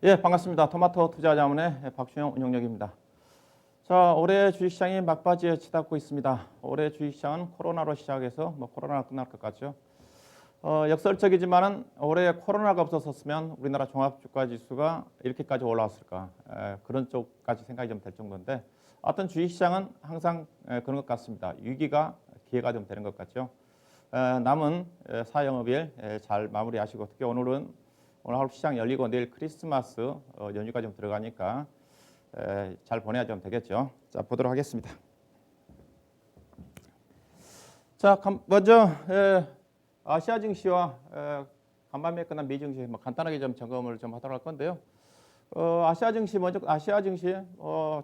예, 반갑습니다. 토마토 투자자문의 박준영 운영력입니다. 자, 올해 주식시장이 막바지에 치닫고 있습니다. 올해 주식시장은 코로나로 시작해서 코로나가 끝날 것 같죠. 역설적이지만은 올해 코로나가 없었으면 우리나라 종합주가지수가 이렇게까지 올라왔을까, 그런 쪽까지 생각이 좀 될 정도인데, 어떤 주식시장은 항상 그런 것 같습니다. 위기가 기회가 좀 되는 것 같죠. 남은 4영업일 잘 마무리하시고, 특히 오늘 하루 시장 열리고 내일 크리스마스 연휴가 좀 들어가니까 잘 보내야 좀 되겠죠. 자, 보도록 하겠습니다. 자, 먼저 아시아 증시와 간밤에 끝난 미 증시 간단하게 좀 점검을 좀 하도록 할 건데요. 아시아 증시 먼저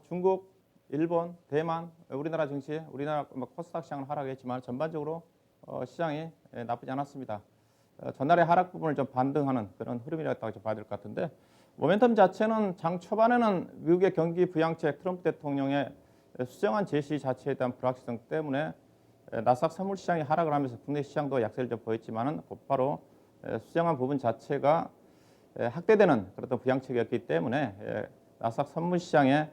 중국, 일본, 대만, 우리나라 증시, 우리나라 코스닥 시장은 하락했지만 전반적으로 시장이 나쁘지 않았습니다. 전날의 하락 부분을 좀 반등하는 그런 흐름이라고 봐야 될 것 같은데, 모멘텀 자체는 장 초반에는 미국의 경기 부양책 트럼프 대통령의 수정안 제시 자체에 대한 불확실성 때문에 나스닥 선물 시장이 하락을 하면서 국내 시장도 약세를 좀 보였지만은 곧바로 수정안 부분 자체가 확대되는 그런 부양책이었기 때문에 나스닥 선물 시장의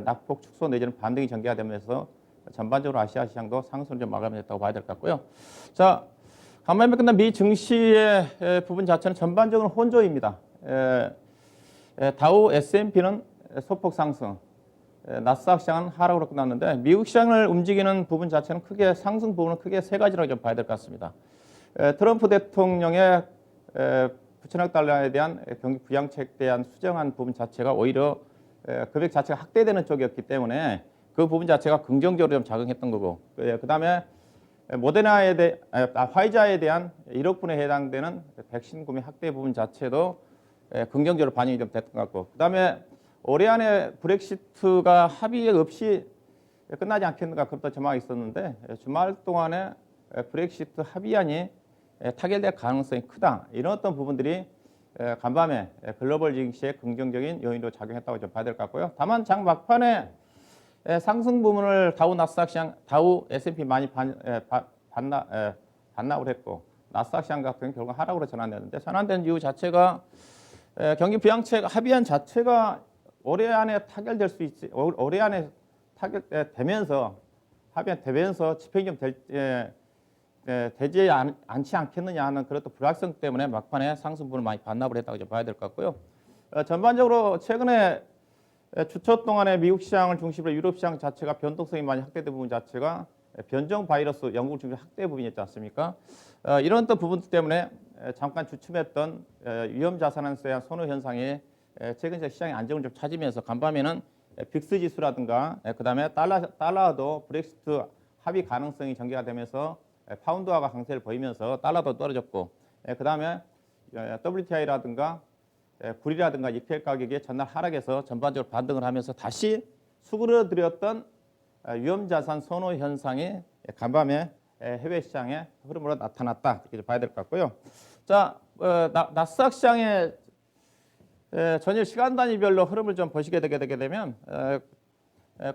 낙폭 축소 내지는 반등이 전개가 되면서 전반적으로 아시아 시장도 상승을 좀 마감했다고 봐야 될 것 같고요. 자, 간밤에 끝난 미 증시의 부분 자체는 전반적으로 혼조입니다. 다우 S&P는 소폭 상승, 나스닥 시장은 하락으로 끝났는데, 미국 시장을 움직이는 부분 자체는 크게 상승 부분은 크게 세 가지로 좀 봐야 될 것 같습니다. 트럼프 대통령의 9천억 달러에 대한 경기 부양책에 대한 수정안 부분 자체가 오히려 금액 자체가 확대되는 쪽이었기 때문에 그 부분 자체가 긍정적으로 좀 작용했던 거고, 그다음에 화이자에 대한 1억 분에 해당되는 백신 구매 확대 부분 자체도 긍정적으로 반영이 좀 됐던 것 같고, 그다음에 올해 안에 브렉시트가 합의 없이 끝나지 않겠는가 그것도 전망이 있었는데, 주말 동안에 브렉시트 합의안이 타결될 가능성이 크다, 이런 어떤 부분들이 간밤에 글로벌 증시에 긍정적인 요인으로 작용했다고 좀 봐야 될 것 같고요. 다만 장 막판에 상승 부분을 다우 나스닥 시장, 다우 S&P 많이 반납을 했고, 나스닥 시장 같은 경우는 결국 하락으로 전환됐는데, 전환된 이유 자체가 경기 부양책 합의안 자체가 올해 안에 타결될 수 있지, 올해 안에 타결되면서 합의안 되면서 집행이 좀 되지 않지 않겠느냐 하는 그런 또 불확실성 때문에 막판에 상승 부분을 많이 반납을 했다고 좀 봐야 될 것 같고요. 전반적으로 최근에 주초 동안에 미국 시장을 중심으로 유럽 시장 자체가 변동성이 많이 확대된 부분 자체가 변종 바이러스 영국 증시 확대 부분이었지 않습니까? 이런 또 부분 때문에 잠깐 주춤했던 위험 자산에 대한 선호 현상이 최근 시장의 안정을 좀 찾으면서 간밤에는 빅스 지수라든가 그다음에 달러도 브렉시트 합의 가능성이 전개가 되면서 파운드화가 강세를 보이면서 달러도 떨어졌고, 그다음에 WTI라든가 구리라든가 EPL 가격이 전날 하락해서 전반적으로 반등을 하면서 다시 수그러들였던 위험자산 선호 현상이 간밤에 해외 시장의 흐름으로 나타났다, 이렇게 봐야 될 것 같고요. 자, 나스닥 시장의 전일 시간 단위별로 흐름을 좀 보시게 되게 되면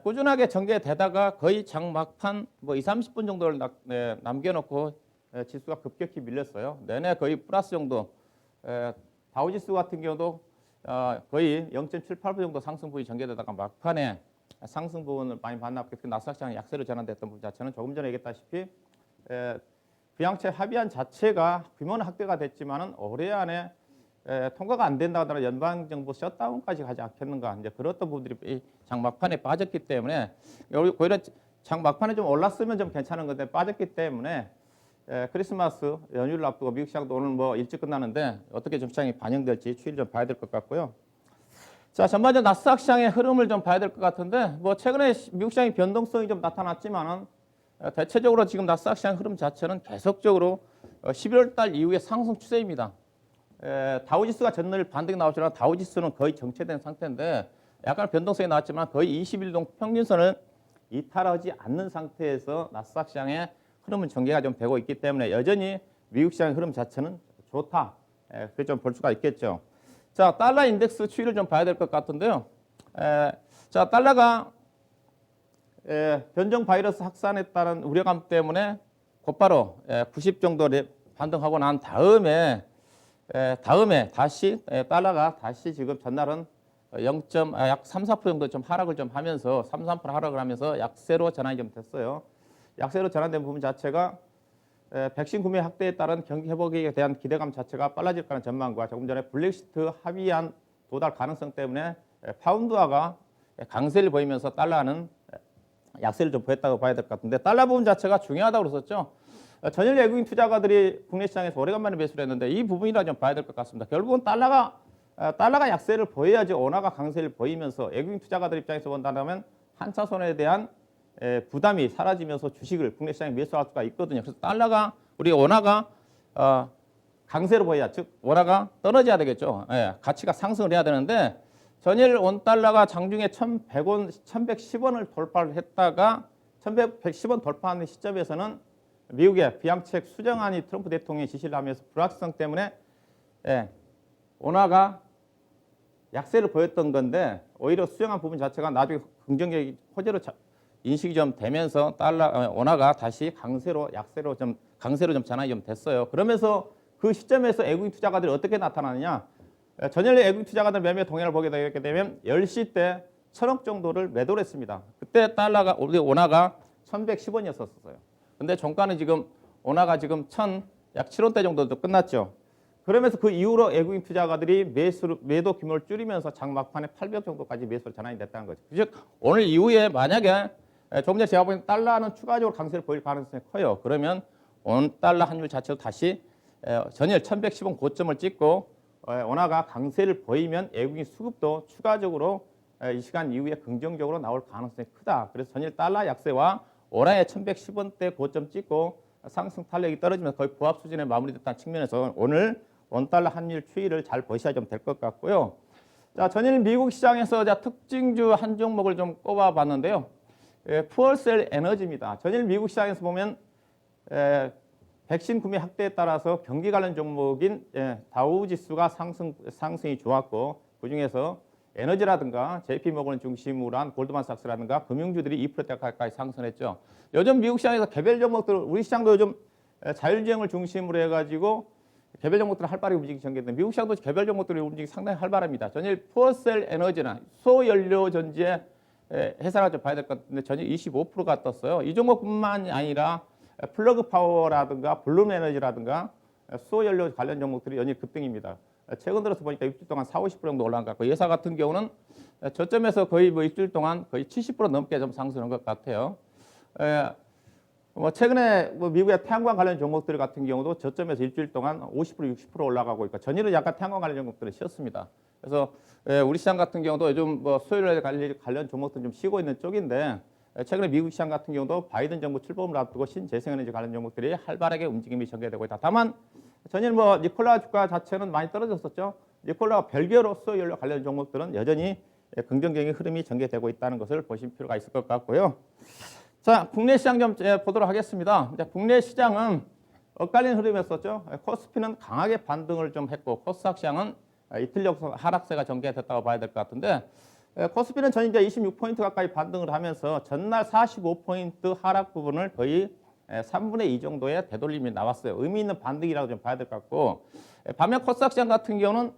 꾸준하게 전개되다가 거의 장 막판 2, 30분 정도를 남겨놓고 지수가 급격히 밀렸어요. 내내 거의 플러스 정도. 다우지수 같은 경우도 거의 0.78% 정도 상승 부분이 전개되다가 막판에 상승 부분을 많이 반납했고, 나스닥 시장의 약세로 전환됐던 부분 자체는 조금 전에 얘기했다시피 부양책 합의안 자체가 규모는 확대가 됐지만은 올해 안에 통과가 안 된다 하더라도 연방정부 셧다운까지 가지 않겠는가, 이제 그런 부분들이 장 막판에 빠졌기 때문에, 오히려 장 막판에 좀 올랐으면 좀 괜찮은 건데 빠졌기 때문에 크리스마스 연휴를 앞두고 미국 시장도 오늘 일찍 끝나는데 어떻게 좀 시장이 반영될지 추이를 좀 봐야 될 것 같고요. 자, 전반적으로 나스닥 시장의 흐름을 좀 봐야 될 것 같은데, 최근에 미국 시장의 변동성이 좀 나타났지만은 대체적으로 지금 나스닥 시장 흐름 자체는 계속적으로 11월 달 이후에 상승 추세입니다. 다우지수가 전날 반등이 나오지만 다우지수는 거의 정체된 상태인데, 약간 변동성이 나왔지만 거의 21동 평균선을 이탈하지 않는 상태에서 나스닥 시장의 흐름은 전개가 좀 되고 있기 때문에 여전히 미국 시장의 흐름 자체는 좋다, 그렇게 좀 볼 수가 있겠죠. 자, 달러 인덱스 추이를 좀 봐야 될 것 같은데요. 자, 달러가 변종 바이러스 확산에 따른 우려감 때문에 곧바로 90 정도 반등하고 난 다음에 다음에 다시 달러가 다시 지금 전날은 약 3, 4% 정도 좀 하락을 좀 하면서 3, 4% 하락을 하면서 약세로 전환이 좀 됐어요. 약세로 전환된 부분 자체가 백신 구매 확대에 따른 경기 회복에 대한 기대감 자체가 빨라질 거라는 전망과 조금 전에 블랙시트 합의안 도달 가능성 때문에 파운드화가 강세를 보이면서 달러는 약세를 좀 보였다고 봐야 될 것 같은데 달러 부분 자체가 중요하다고 그랬었죠. 전일 외국인 투자가들이 국내 시장에서 오래간만에 매수를 했는데 이 부분이라 좀 봐야 될 것 같습니다. 결국은 달러가 약세를 보여야지 원화가 강세를 보이면서 외국인 투자가들 입장에서 본다면 한차손에 대한 부담이 사라지면서 주식을 국내 시장에 매수할 수가 있거든요. 그래서 달러가 우리 원화가 강세로 보여야 즉 원화가 떨어져야 되겠죠. 가치가 상승을 해야 되는데 전일 원달러가 장중에 1,100원, 1,110원을 돌파를 했다가 1,110원 돌파하는 시점에서는 미국의 비양책 수정안이 트럼프 대통령이 지시를 하면서 불확실성 때문에 원화가 약세를 보였던 건데 오히려 수정한 부분 자체가 나중에 긍정적인 호재로 인식이 좀 되면서 원화가 다시 강세로 전환이 좀 됐어요. 그러면서 그 시점에서 외국인 투자가들이 어떻게 나타나느냐? 전일 외국인 투자가들 매매 동향을 보게 되게 되면 10시 때 1,000억 정도를 매도를 했습니다. 그때 우리 원화가 1,110원이었었어요. 근데 종가는 지금 원화가 지금 약 7원대 정도도 끝났죠. 그러면서 그 이후로 외국인 투자가들이 매도 규모를 줄이면서 장 막판에 800 정도까지 매수를 전환이 됐다는 거죠. 즉 오늘 이후에 만약에 조금 전에 제가 보기엔 달러는 추가적으로 강세를 보일 가능성이 커요. 그러면 원 달러 환율 자체도 다시 전일 1,110원 고점을 찍고 원화가 강세를 보이면 외국인 수급도 추가적으로 이 시간 이후에 긍정적으로 나올 가능성이 크다. 그래서 전일 달러 약세와 원화의 1,110원대 고점 찍고 상승 탄력이 떨어지면서 거의 부합 수준에 마무리됐다는 측면에서 오늘 원달러 환율 추이를 잘 보셔야 좀 될 것 같고요. 자, 전일 미국 시장에서 특징주 한 종목을 좀 꼽아봤는데요. 푸얼셀 에너지입니다. 전일 미국 시장에서 보면 백신 구매 확대에 따라서 경기 관련 종목인 다우 지수가 상승이 좋았고 그중에서 에너지라든가 JP모건 중심으로 한 골드만삭스라든가 금융주들이 2%대 가까이 상승했죠. 요즘 미국 시장에서 개별 종목들 우리 시장도 요즘 자율주행을 중심으로 해가지고 개별 종목들 활발하게 움직이기 전개되는데 미국 시장도 개별 종목들이 움직이기 상당히 활발합니다. 전일 푸어셀 에너지나 소연료 전지의 회사를 좀 봐야 될 것 같은데 전일 25%가 떴어요. 이 종목뿐만이 아니라 플러그 파워라든가 블룸 에너지라든가 수소연료 관련 종목들이 연일 급등입니다. 최근 들어서 보니까 일주일 동안 40, 50% 정도 올라간 것 같고 예사 같은 경우는 저점에서 거의 일주일 동안 거의 70% 넘게 좀 상승한 것 같아요. 최근에 미국의 태양광 관련 종목들 같은 경우도 저점에서 일주일 동안 50%, 60% 올라가고 있고 전일은 약간 태양광 관련 종목들은 쉬었습니다. 그래서 우리 시장 같은 경우도 요즘 수요일에 관련 종목들은 좀 쉬고 있는 쪽인데 최근에 미국 시장 같은 경우도 바이든 정부 출범을 앞두고 신재생에너지 관련 종목들이 활발하게 움직임이 전개되고 있다. 다만 전일 니콜라 주가 자체는 많이 떨어졌었죠. 니콜라와 별개로 수요연료 관련 종목들은 여전히 긍정적인 흐름이 전개되고 있다는 것을 보실 필요가 있을 것 같고요. 자, 국내 시장 좀 보도록 하겠습니다. 이제 국내 시장은 엇갈린 흐름이었었죠. 코스피는 강하게 반등을 좀 했고 코스닥 시장은 이틀력 하락세가 전개됐다고 봐야 될 것 같은데 코스피는 전일 26포인트 가까이 반등을 하면서 전날 45포인트 하락 부분을 거의 3분의 2 정도의 되돌림이 나왔어요. 의미 있는 반등이라고 좀 봐야 될 것 같고 반면 코스닥 시장 같은 경우는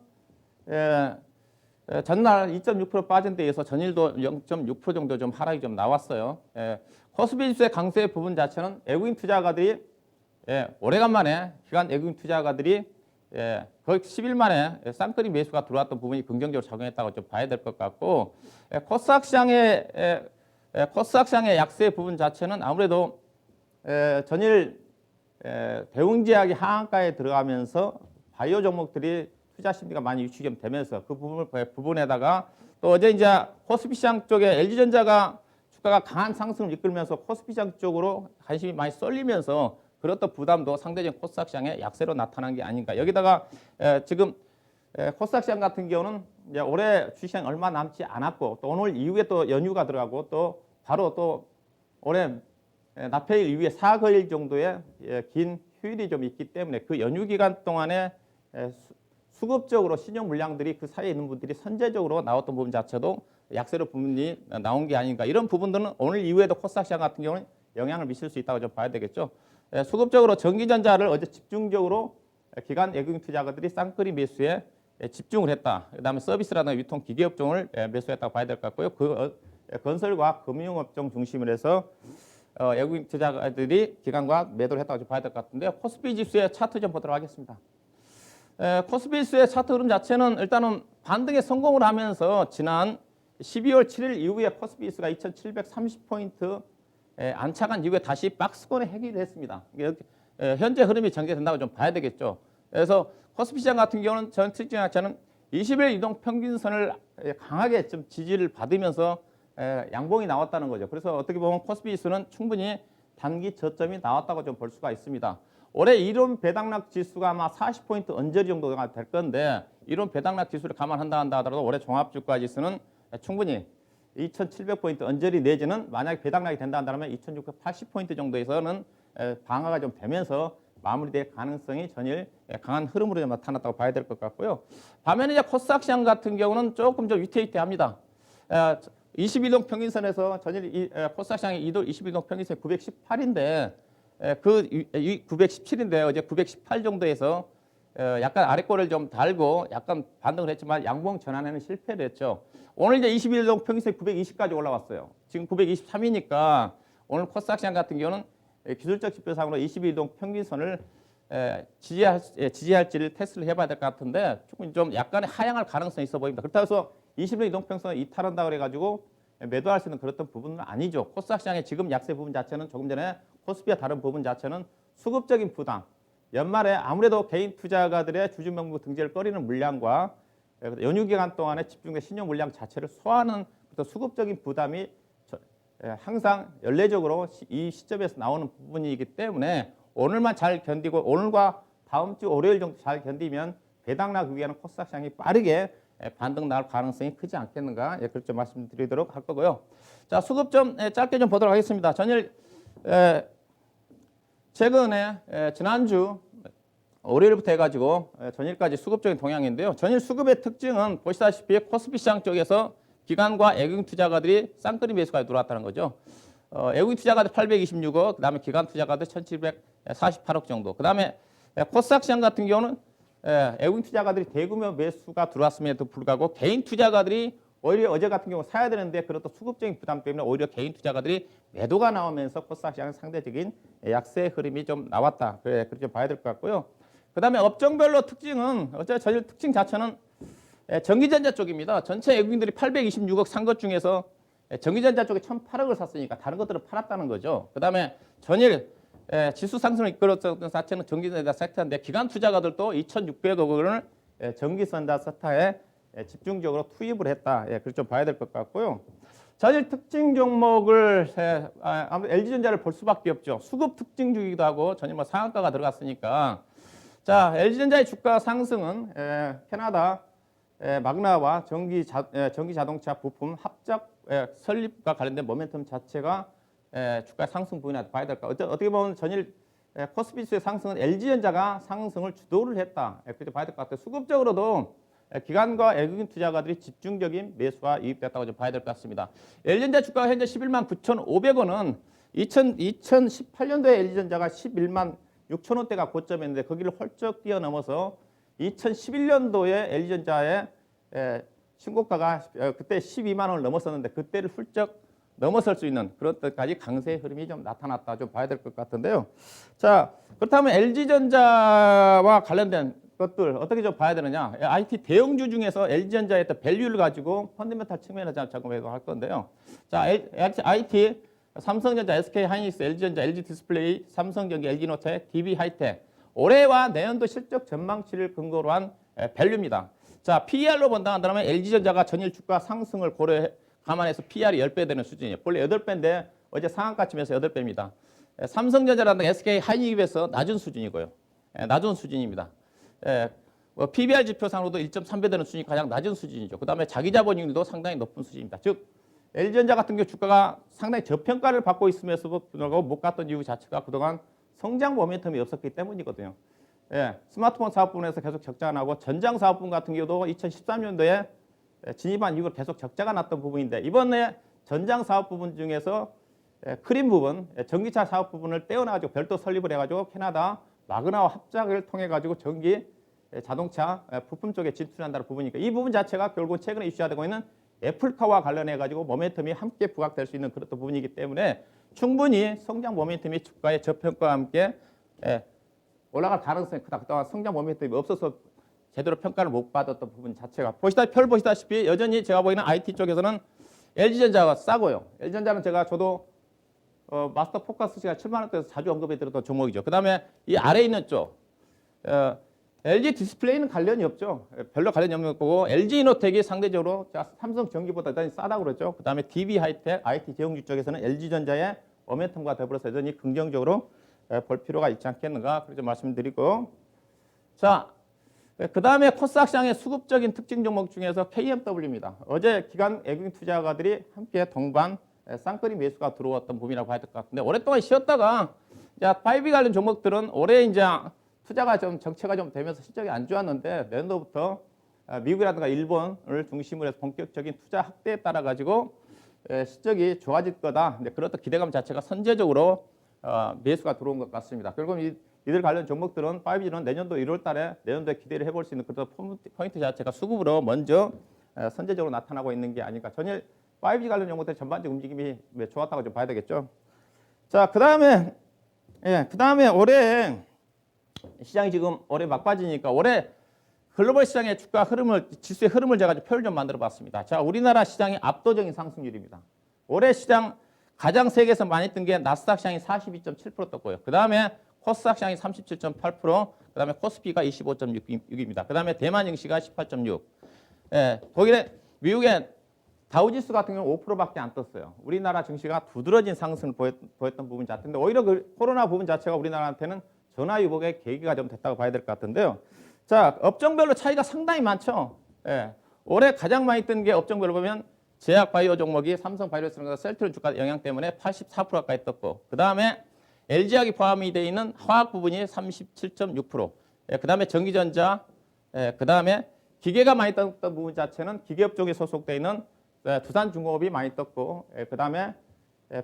전날 2.6% 빠진 데 의해서 전일도 0.6% 정도 좀 하락이 좀 나왔어요. 코스피 지수의 강세 부분 자체는 외국인 투자가들이 오래간만에 기관 외국인 투자가들이 거의 10일 만에 쌍끌이 매수가 들어왔던 부분이 긍정적으로 작용했다고 좀 봐야 될 것 같고 코스닥 시장의 약세 부분 자체는 아무래도 전일 대웅제약이 하한가에 들어가면서 바이오 종목들이 투자 심리가 많이 유축이 좀 되면서 그 부분에다가 또 어제 이제 코스피 시장 쪽에 LG전자가 주가가 강한 상승을 이끌면서 코스피 시장 쪽으로 관심이 많이 쏠리면서 그런 부담도 상대적인 코스닥 시장의 약세로 나타난 게 아닌가. 여기다가 지금 코스닥 시장 같은 경우는 이제 올해 주시장 얼마 남지 않았고 또 오늘 이후에 또 연휴가 들어가고 또 바로 또 올해 납해일 이후에 4거일 정도의 긴 휴일이 좀 있기 때문에 그 연휴 기간 동안에 수급적으로 신용 물량들이 그 사이에 있는 분들이 선제적으로 나왔던 부분 자체도 약세로 부분이 나온 게 아닌가. 이런 부분들은 오늘 이후에도 코스닥 시장 같은 경우는 영향을 미칠 수 있다고 좀 봐야 되겠죠. 수급적으로 전기전자를 어제 집중적으로 기관 외국인 투자가들이 쌍끌이 매수에 집중을 했다. 그다음에 서비스라든가 유통 기계업종을 매수했다고 봐야 될 것 같고요. 건설과 금융업종 중심으로 해서 외국인 투자가들이 기관과 매도를 했다고 봐야 될 것 같은데요. 코스피 지수의 차트 좀 보도록 하겠습니다. 코스피 지수의 차트 흐름 자체는 일단은 반등에 성공을 하면서 지난 12월 7일 이후에 코스피 지수가 2,730포인트 안착한 이후에 다시 박스권에 해기를 했습니다. 현재 흐름이 전개된다고 좀 봐야 되겠죠. 그래서 코스피 시장 같은 경우는 전 특징 자체는 20일 이동 평균선을 강하게 좀 지지를 받으면서 양봉이 나왔다는 거죠. 그래서 어떻게 보면 코스피 지수는 충분히 단기 저점이 나왔다고 좀 볼 수가 있습니다. 올해 이론 배당락 지수가 아마 40포인트 언저리 정도가 될 건데 이론 배당락 지수를 감안한다 하더라도 올해 종합주가 지수는 충분히 2,700포인트 언저리 내지는 만약에 배당락이 된다 한다면 2,680포인트 정도에서는 방어가 좀 되면서 마무리될 가능성이 전일 강한 흐름으로 좀 나타났다고 봐야 될 것 같고요. 반면에 이제 코스닥 시장 같은 경우는 조금 좀 위태위태합니다. 21동 평균선에서 전일 코스닥 시장의 21동 평균선이 918인데 그 917인데 어제 918 정도에서 약간 아래꼬를 좀 달고 약간 반등을 했지만 양봉 전환에는 실패를 했죠. 오늘 이제 21동 평균선이 920까지 올라왔어요. 지금 923이니까 오늘 코스닥 시장 같은 경우는 기술적 지표상으로 21동 평균선을 지지할지를 테스트를 해봐야 될 것 같은데 조금 좀 약간의 하향할 가능성이 있어 보입니다. 그렇다고 해서 21동 평균선을 이탈한다고 그래가지고 매도할 수 있는 그런 부분은 아니죠. 코스닥 시장의 지금 약세 부분 자체는 조금 전에 코스피와 다른 부분 자체는 수급적인 부담, 연말에 아무래도 개인 투자가들의 주주명부 등재를 꺼리는 물량과 연휴 기간 동안에 집중된 신용 물량 자체를 소화하는 수급적인 부담이 항상 연례적으로 이 시점에서 나오는 부분이기 때문에 오늘만 잘 견디고 오늘과 다음 주 월요일 정도 잘 견디면 배당락 위에는 코스닥 시장이 빠르게 반등 나올 가능성이 크지 않겠는가 그렇게 말씀드리도록 할 거고요. 자, 수급 좀 짧게 좀 보도록 하겠습니다. 전일 최근에 지난주 월요일부터 해가지고 전일까지 수급적인 동향인데요. 전일 수급의 특징은 보시다시피 코스피 시장 쪽에서 기관과 외국인 투자가들이 쌍끌이 매수가 들어왔다는 거죠. 외국인 투자가들 826억, 그다음에 기관 투자가들 1,748억 정도. 그다음에 코스닥 시장 같은 경우는 외국인 투자가들이 대규모 매수가 들어왔음에도 불구하고 개인 투자가들이 오히려 어제 같은 경우 사야 되는데 그렇다 수급적인 부담 때문에 오히려 개인 투자가들이 매도가 나오면서 코스닥 시장은 상대적인 약세 흐름이 좀 나왔다. 그렇게 봐야 될 것 같고요. 그다음에 업종별로 특징은 어제 전일 특징 자체는 전기전자 쪽입니다. 전체 외국인들이 826억 산 것 중에서 전기전자 쪽에 1,008억을 샀으니까 다른 것들은 팔았다는 거죠. 그다음에 전일 지수 상승을 이끌었던 자체는 전기전자 섹터인데 기관 투자가들도 2,600억 원을 전기전자 섹터에 집중적으로 투입을 했다. 그렇게 좀 봐야 될 것 같고요. 전일 특징 종목을 아무래도 LG전자를 볼 수밖에 없죠. 수급 특징주이기도 하고 전일 뭐 상한가가 들어갔으니까 자 LG전자의 주가 상승은 캐나다 magna와 전기 자동차 부품 합작 설립과 관련된 모멘텀 자체가 주가 상승 부분이라고 봐야 될까. 어떻게 보면 전일 코스피 지수의 상승은 LG전자가 상승을 주도를 했다. 그렇게 봐야 될 것 같아요. 수급적으로도 기관과 외국인 투자가들이 집중적인 매수가 유입됐다고 좀 봐야 될 것 같습니다. LG전자 주가가 현재 11만 9,500원은 2018년도에 LG전자가 11만 6천 원대가 고점이었는데 거기를 훌쩍 뛰어넘어서 2011년도에 LG전자의 신고가가 그때 12만 원을 넘었었는데 그때를 훌쩍 넘어설 수 있는 그런 때까지 강세의 흐름이 좀 나타났다 좀 봐야 될 것 같은데요. 자, 그렇다면 LG전자와 관련된 것들 어떻게 좀 봐야 되느냐. IT 대형주 중에서 LG전자의 어떤 밸류를 가지고 펀더멘탈 측면에서 작업해서 할 건데요. 자, IT 삼성전자, SK하이닉스, LG전자, LG디스플레이, 삼성전기, LG노텍, DB하이텍 올해와 내년도 실적 전망치를 근거로 한 밸류입니다. 자, PER로 본다 한다면 LG전자가 전일 주가 상승을 감안해서 PER이 10배 되는 수준이에요. 원래 8배인데 어제 상한가쯤에서 8배입니다. 삼성전자라든가 SK하이닉에 비해서 낮은 수준이고요. 낮은 수준입니다. PBR 지표상으로도 1.3배 되는 수준이 가장 낮은 수준이죠. 그 다음에 자기자본율도 상당히 높은 수준입니다. 즉 LG전자 같은 경우 주가가 상당히 저평가를 받고 있으면서도 불구하고 못 갔던 이유 자체가 그동안 성장 모멘텀이 없었기 때문이거든요. 스마트폰 사업 부분에서 계속 적자가 나고 전장 사업 부분 같은 경우도 2013년도에 진입한 이후로 계속 적자가 났던 부분인데 이번에 전장 사업 부분 중에서 크림 부분, 전기차 사업 부분을 떼어놔가지고 별도 설립을 해가지고 캐나다 마그나와 합작을 통해 가지고 전기 자동차 부품 쪽에 진출한다는 부분이니까 이 부분 자체가 결국 최근에 이슈화되고 있는 애플카와 관련해 가지고 모멘텀이 함께 부각될 수 있는 그런 부분이기 때문에 충분히 성장 모멘텀이 주가의 저평가와 함께 올라갈 가능성이 크다. 그동안 성장 모멘텀이 없어서 제대로 평가를 못 받았던 부분 자체가 별 보시다시피 여전히 제가 보기에는 IT 쪽에서는 LG전자가 싸고요. LG전자는 저도 마스터 포커스 시간 7만 원대에서 자주 언급해 드렸던 종목이죠. 그다음에 이 아래에 있는 쪽 LG 디스플레이는 관련이 없죠. 별로 관련이 없는 거고 LG 이노텍이 상대적으로 삼성전기보다 여전히 싸다고 그랬죠. 그다음에 DB 하이텍, IT 제공주 쪽에서는 LG전자의 모멘텀과 더불어서 여전히 긍정적으로 볼 필요가 있지 않겠는가 그렇게 말씀드리고 자, 그다음에 코스닥 시장의 수급적인 특징 종목 중에서 KMW입니다. 어제 기관 외국인 투자가들이 함께 동반 쌍끌이 매수가 들어왔던 부분이라고 봐야 될 것 같은데 오랫동안 쉬었다가 이제 5G 관련 종목들은 올해 이제 투자가 좀 정체가 좀 되면서 실적이 안 좋았는데 내년도부터 미국이라든가 일본을 중심으로 해서 본격적인 투자 확대에 따라 가지고 실적이 좋아질 거다. 근데 그렇던 기대감 자체가 선제적으로 매수가 들어온 것 같습니다. 결국 이들 관련 종목들은 5G는 내년도 1월 달에 내년도에 기대를 해볼 수 있는 그런 포인트 자체가 수급으로 먼저 선제적으로 나타나고 있는 게 아닌가. 전일 5G 관련 종목들 전반적 움직임이 좋았다고 좀 봐야 되겠죠. 자, 그다음에 올해 시장이 지금 올해 막바지니까 올해 글로벌 시장의 주가 흐름을 지수의 흐름을 제가 표를 좀 만들어 봤습니다. 자, 우리나라 시장의 압도적인 상승률입니다. 올해 시장 가장 세계에서 많이 뜬 게 나스닥 시장이 42.7% 떴고요. 그다음에 코스닥 시장이 37.8%, 그다음에 코스피가 25.6입니다. 그다음에 대만 증시가 18.6. 미국의 다우지수 같은 경우는 5%밖에 안 떴어요. 우리나라 증시가 두드러진 상승을 보였던 부분 자체인데 오히려 그 코로나 부분 자체가 우리나라한테는 전화위복의 계기가 좀 됐다고 봐야 될 것 같은데요. 자, 업종별로 차이가 상당히 많죠. 올해 가장 많이 뜬 게 업종별로 보면 제약 바이오 종목이 삼성 바이오로스나 셀트리온 주가 영향 때문에 84% 가까이 떴고 그 다음에 LG화학이 포함이 되어 있는 화학 부분이 37.6%, 그 다음에 전기전자, 그 다음에 기계가 많이 떴던 부분 자체는 기계업종에 소속되어 있는 두산중공업이 많이 떴고 그 다음에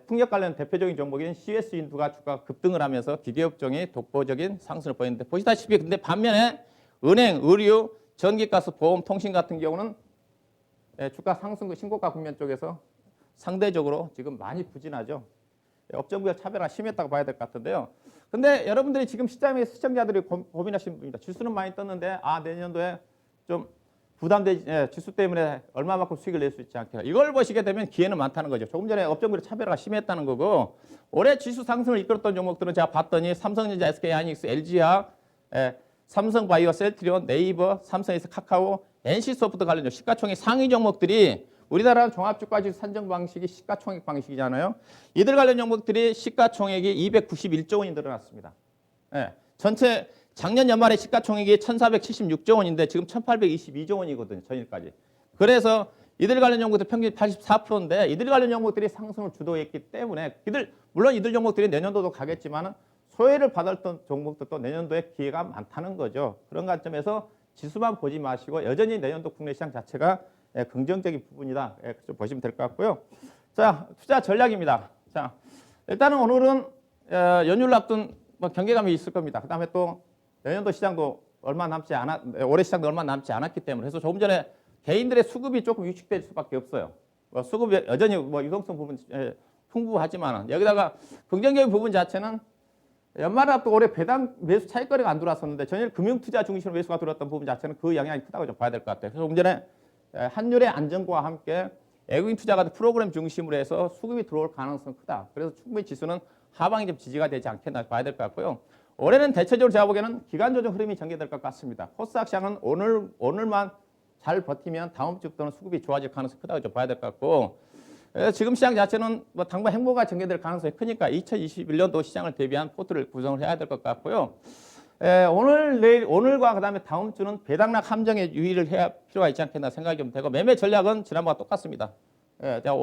풍력 관련 대표적인 종목인 CS인두가 주가 급등을 하면서 기계업종이 독보적인 상승을 보이는데 보시다시피 근데 반면에 은행, 의류, 전기가스, 보험, 통신 같은 경우는 주가 상승 신고가 국면 쪽에서 상대적으로 지금 많이 부진하죠. 업종별 차별화가 심했다고 봐야 될 것 같은데요. 근데 여러분들이 지금 시청자들이 고민하시는 분입니다. 지수는 많이 떴는데 내년도에 좀 부담되지 지수 때문에 얼마만큼 수익을 낼 수 있지 않겠나. 이걸 보시게 되면 기회는 많다는 거죠. 조금 전에 업종별 차별화가 심했다는 거고 올해 지수 상승을 이끌었던 종목들은 제가 봤더니 삼성전자, SK하이닉스, LG화학, 삼성바이오, 셀트리온, 네이버, 삼성에서 카카오, NC소프트 관련 시가총액 상위 종목들이 우리나라 종합주가지수 산정 방식이 시가총액 방식이잖아요. 이들 관련 종목들이 시가총액이 291조 원이 늘어났습니다. 전체 작년 연말에 시가총액이 1,476조 원인데 지금 1,822조 원이거든요. 전일까지. 그래서 이들 관련 종목들 평균 84%인데 이들 관련 종목들이 상승을 주도했기 때문에 물론 이들 종목들이 내년도도 가겠지만 소외를 받았던 종목들도 내년도에 기회가 많다는 거죠. 그런 관점에서 지수만 보지 마시고 여전히 내년도 국내 시장 자체가 긍정적인 부분이다. 좀 보시면 될 것 같고요. 자, 투자 전략입니다. 자, 일단은 오늘은 연휴를 앞둔 경계감이 있을 겁니다. 그다음에 또 내년도 시장도 올해 시장도 얼마 남지 않았기 때문에 그래서 조금 전에 개인들의 수급이 조금 위축될 수밖에 없어요. 수급이 여전히 유동성 부분 풍부하지만 여기다가 긍정적인 부분 자체는 연말에 앞두고 올해 배당 매수 차익거래가 안 들어왔었는데 전일 금융투자 중심으로 매수가 들어왔던 부분 자체는 그 영향이 크다고 좀 봐야 될 것 같아요. 그래서 조금 전에 환율의 안정과 함께 외국인 투자가 프로그램 중심으로 해서 수급이 들어올 가능성이 크다. 그래서 충분히 지수는 하방이 좀 지지가 되지 않겠나 봐야 될 것 같고요. 올해는 대체적으로 제가 보기에는 기간 조정 흐름이 전개될 것 같습니다. 코스닥 시장은 오늘만 잘 버티면 다음 주부터는 수급이 좋아질 가능성이 크다고 좀 봐야 될 것 같고 지금 시장 자체는 당분 행보가 전개될 가능성이 크니까 2021년도 시장을 대비한 포트를 구성을 해야 될 것 같고요. 오늘과 그다음에 다음 주는 배당락 함정에 유의를 해야 필요가 있지 않겠나 생각이 좀 되고 매매 전략은 지난번과 똑같습니다. 제가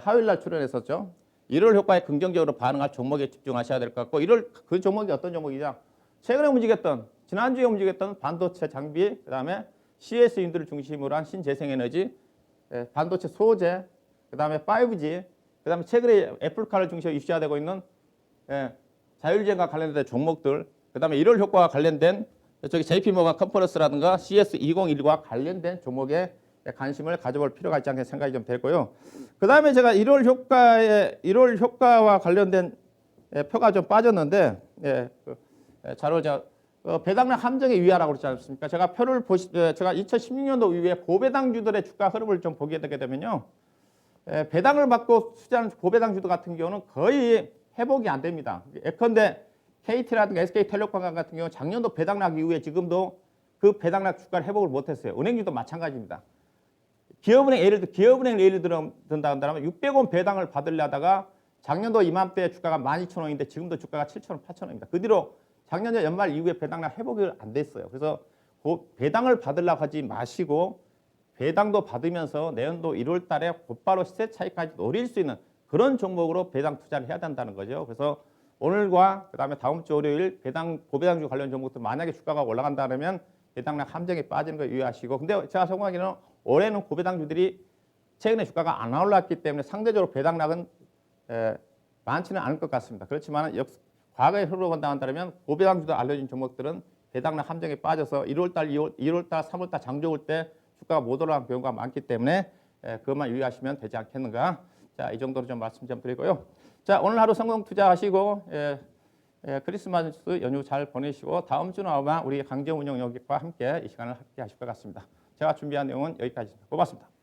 화요일 날 출연했었죠. 1월 효과에 긍정적으로 반응할 종목에 집중하셔야 될 것 같고 그 종목이 어떤 종목이냐? 최근에 지난주에 움직였던 반도체 장비, 그다음에 CS인들을 중심으로 한 신재생에너지, 반도체 소재, 그다음에 5G, 그다음에 최근에 애플카를 중심으로 이슈화되고 있는 자율주행과 관련된 종목들 그다음에 1월 효과와 관련된 저기 JP모건 컨퍼런스라든가 CS2019와 관련된 종목에 관심을 가져볼 필요가 있지 않겠 생각이 좀 되고요. 그다음에 제가 1월 효과와 관련된 표가 좀 빠졌는데 자료 제가 배당량 함정에 유의하라고 그러지 않습니까? 제가 표를 제가 2016년도 이후에 고배당주들의 주가 흐름을 좀 보게 되게 되면요. 배당을 받고 투자하는 고배당주들 같은 경우는 거의 회복이 안 됩니다. 예컨대 KT라든가 SK텔레콤 같은 경우 작년도 배당락 이후에 지금도 그 배당락 주가를 회복을 못했어요. 은행주도 마찬가지입니다. 기업은행 예를 든다 한다면 600원 배당을 받으려다가 작년도 이맘때 주가가 12,000원인데 지금도 주가가 7,000원, 8,000원입니다. 그 뒤로 작년 연말 이후에 배당락 회복이 안 됐어요. 그래서 그 배당을 받으려고 하지 마시고 배당도 받으면서 내년도 1월 달에 곧바로 시세 차익까지 노릴 수 있는 그런 종목으로 배당 투자를 해야 된다는 거죠. 그래서 오늘과 그다음에 다음 주 월요일 고배당주 관련 종목들 만약에 주가가 올라간다 그러면 배당락 함정에 빠지는 거 유의하시고 근데 제가 생각하기에는 올해는 고배당주들이 최근에 주가가 안 올랐기 때문에 상대적으로 배당락은 많지는 않을 것 같습니다. 그렇지만 과거에 흘러간다 한다면 고배당주도 알려진 종목들은 배당락 함정에 빠져서 1월달, 2월달, 3월달 장 좋을 때 주가가 못 올라가는 경우가 많기 때문에 그것만 유의하시면 되지 않겠는가. 자, 이 정도로 좀 말씀 좀 드리고요. 자, 오늘 하루 성공 투자하시고 크리스마스 연휴 잘 보내시고 다음 주는 아마 우리 강제운용 여기과 함께 이 시간을 함께 하실 것 같습니다. 제가 준비한 내용은 여기까지입니다. 고맙습니다.